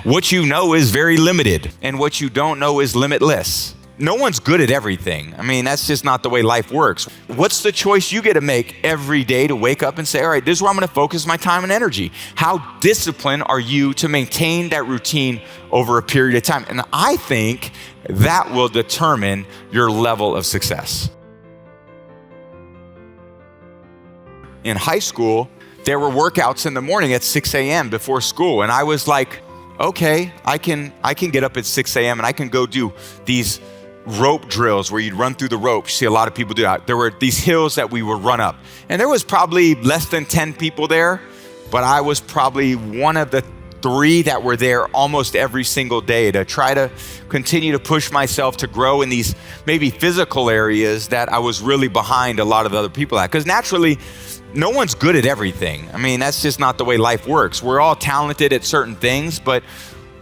what you know is very limited, and what you don't know is limitless. No one's good at everything. I mean, that's just not the way life works. What's the choice you get to make every day to wake up and say, all right, this is where I'm going to focus my time and energy? How disciplined are you to maintain that routine over a period of time? And I think that will determine your level of success. In high school, there were workouts in the morning at 6 a.m. before school. And I was like, okay, I can get up at 6 a.m. and I can go do these rope drills where you'd run through the ropes. You see a lot of people do that. There were these hills that we would run up. And there was probably less than 10 people there, but I was probably one of the 3 that were there almost every single day to try to continue to push myself to grow in these maybe physical areas that I was really behind a lot of the other people at. Because naturally, no one's good at everything. I mean, that's just not the way life works. We're all talented at certain things, but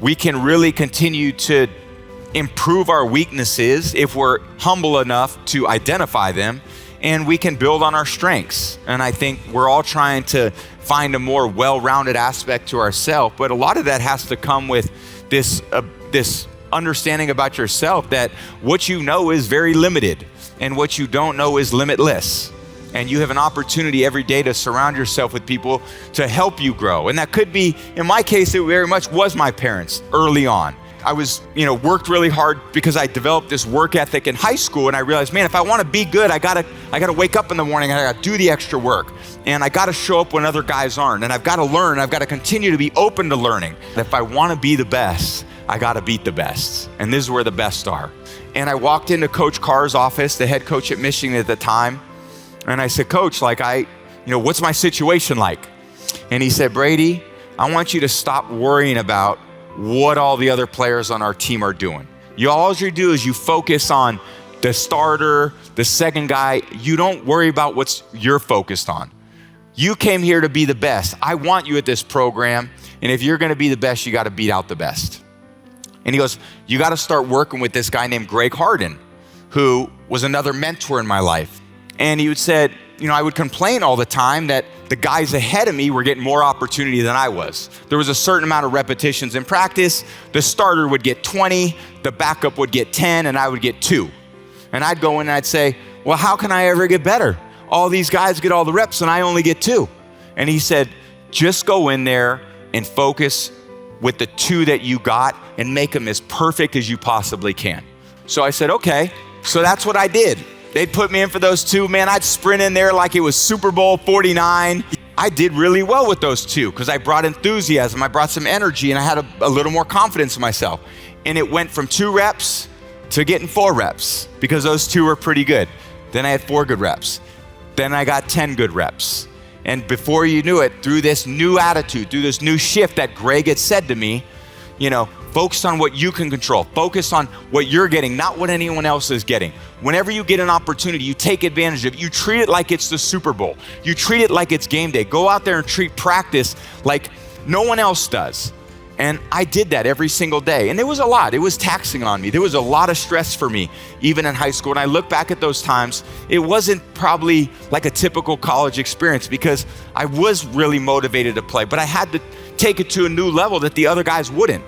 we can really continue to improve our weaknesses if we're humble enough to identify them, and we can build on our strengths. And I think we're all trying to find a more well-rounded aspect to ourselves, but a lot of that has to come with this understanding about yourself that what you know is very limited and what you don't know is limitless. And you have an opportunity every day to surround yourself with people to help you grow. And that could be, in my case, it very much was my parents early on. I was, worked really hard because I developed this work ethic in high school, and I realized, man, if I want to be good, I gotta wake up in the morning and I gotta do the extra work, and I gotta show up when other guys aren't, and I've got to learn, I've got to continue to be open to learning. If I want to be the best, I gotta beat the best, and this is where the best are. And I walked into Coach Carr's office, the head coach at Michigan at the time, and I said, Coach, what's my situation like? And he said, Brady, I want you to stop worrying about what all the other players on our team are doing. All you do is you focus on the starter, the second guy. You don't worry about what you're focused on. You came here to be the best. I want you at this program, and if you're gonna be the best, you gotta beat out the best. And he goes, you gotta start working with this guy named Greg Harden, who was another mentor in my life. And he said, I would complain all the time that the guys ahead of me were getting more opportunity than I was. There was a certain amount of repetitions in practice. The starter would get 20, the backup would get 10, and I would get 2. And I'd go in and I'd say, well, how can I ever get better? All these guys get all the reps and I only get 2. And he said, just go in there and focus with the 2 that you got and make them as perfect as you possibly can. So I said, okay. So that's what I did. They'd put me in for those 2. Man, I'd sprint in there like it was Super Bowl 49. I did really well with those 2 because I brought enthusiasm, I brought some energy, and I had a little more confidence in myself. And it went from 2 reps to getting 4 reps because those 2 were pretty good. Then I had 4 good reps. Then I got 10 good reps. And before you knew it, through this new attitude, through this new shift that Greg had said to me, focus on what you can control. Focus on what you're getting, not what anyone else is getting. Whenever you get an opportunity, you take advantage of it. You treat it like it's the Super Bowl. You treat it like it's game day. Go out there and treat practice like no one else does. And I did that every single day. And it was a lot. It was taxing on me. There was a lot of stress for me, even in high school. And I look back at those times, it wasn't probably like a typical college experience because I was really motivated to play, but I had to take it to a new level that the other guys wouldn't.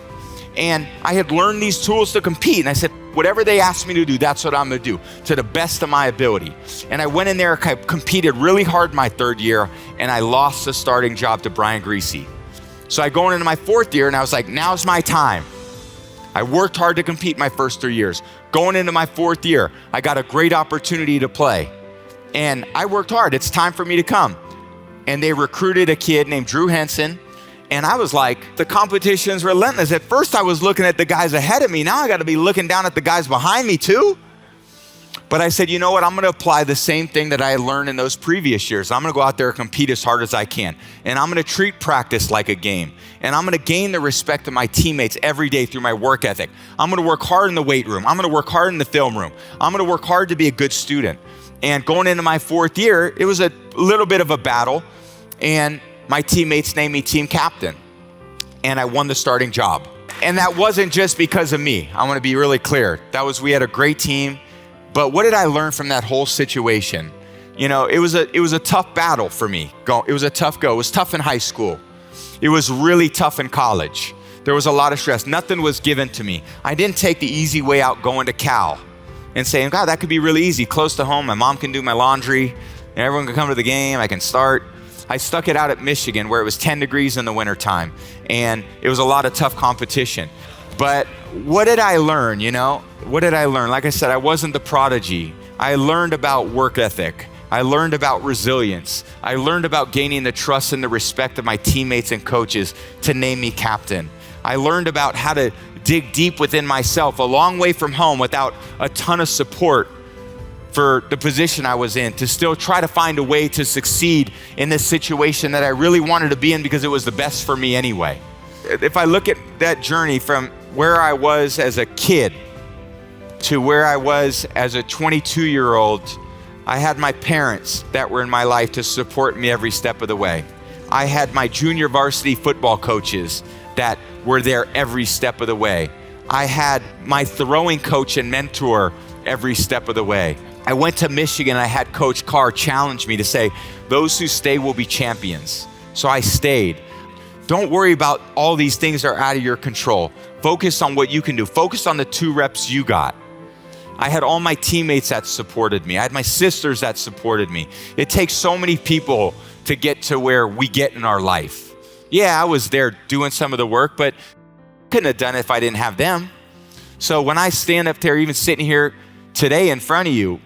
And I had learned these tools to compete. And I said, whatever they asked me to do, that's what I'm gonna do to the best of my ability. And I went in there, I competed really hard my 3rd year, and I lost the starting job to Brian Greasy. So I go into my 4th year and I was like, now's my time. I worked hard to compete my first 3 years. Going into my 4th year, I got a great opportunity to play. And I worked hard, it's time for me to come. And they recruited a kid named Drew Henson. And I was like, the competition's relentless. At first I was looking at the guys ahead of me. Now I gotta be looking down at the guys behind me too. But I said, you know what? I'm gonna apply the same thing that I learned in those previous years. I'm gonna go out there and compete as hard as I can. And I'm gonna treat practice like a game. And I'm gonna gain the respect of my teammates every day through my work ethic. I'm gonna work hard in the weight room. I'm gonna work hard in the film room. I'm gonna work hard to be a good student. And going into my 4th year, it was a little bit of a battle. And my teammates named me team captain, and I won the starting job. And that wasn't just because of me. I want to be really clear. We had a great team, but what did I learn from that whole situation? It was a tough battle for me. It was a tough go. It was tough in high school. It was really tough in college. There was a lot of stress. Nothing was given to me. I didn't take the easy way out going to Cal and saying, God, that could be really easy, close to home. My mom can do my laundry, and everyone can come to the game. I can start. I stuck it out at Michigan where it was 10 degrees in the wintertime, and it was a lot of tough competition. But what did I learn, What did I learn? Like I said, I wasn't the prodigy. I learned about work ethic. I learned about resilience. I learned about gaining the trust and the respect of my teammates and coaches to name me captain. I learned about how to dig deep within myself, a long way from home without a ton of support for the position I was in, to still try to find a way to succeed in this situation that I really wanted to be in because it was the best for me anyway. If I look at that journey from where I was as a kid to where I was as a 22-year-old, I had my parents that were in my life to support me every step of the way. I had my junior varsity football coaches that were there every step of the way. I had my throwing coach and mentor every step of the way. I went to Michigan, I had Coach Carr challenge me to say, those who stay will be champions. So I stayed. Don't worry about all these things that are out of your control. Focus on what you can do. Focus on the 2 reps you got. I had all my teammates that supported me. I had my sisters that supported me. It takes so many people to get to where we get in our life. Yeah, I was there doing some of the work, but couldn't have done it if I didn't have them. So when I stand up there, even sitting here today in front of you,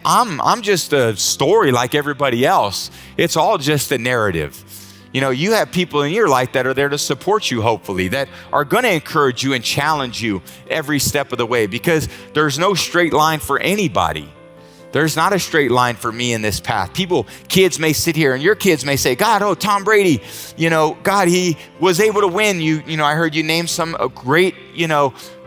I'm just a story like everybody else. It's all just a narrative. You have people in your life that are there to support you, hopefully, that are going to encourage you and challenge you every step of the way, because there's no straight line for anybody. There's not a straight line for me in this path. Kids may sit here and your kids may say, God, Tom Brady, God, he was able to win. I heard you name some great,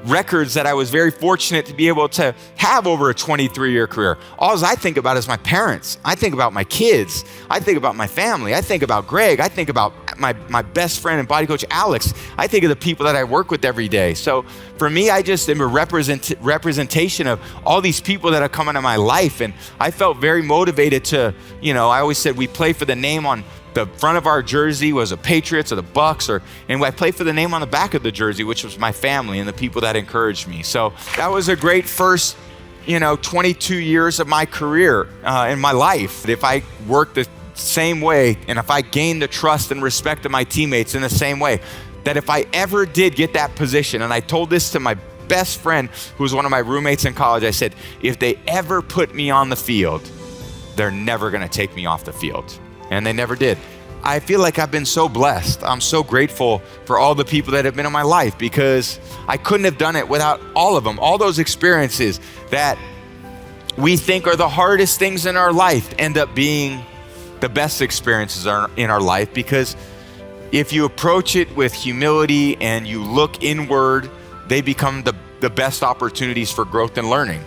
records that I was very fortunate to be able to have over a 23-year career. All I think about is my parents. I think about my kids. I think about my family. I think about Greg. I think about my best friend and body coach, Alex. I think of the people that I work with every day. So for me, I just am a representation of all these people that have come into my life. And I felt very motivated to, I always said we play for the name on the front of our jersey was the Patriots or the Bucks, and I played for the name on the back of the jersey, which was my family and the people that encouraged me. So that was a great first, 22 years of my career in my life. If I worked the same way, and if I gained the trust and respect of my teammates in the same way, that if I ever did get that position, and I told this to my best friend, who was one of my roommates in college, I said, if they ever put me on the field, they're never gonna take me off the field. And they never did. I feel like I've been so blessed. I'm so grateful for all the people that have been in my life, because I couldn't have done it without all of them. All those experiences that we think are the hardest things in our life end up being the best experiences in our life, because if you approach it with humility and you look inward, they become the best opportunities for growth and learning.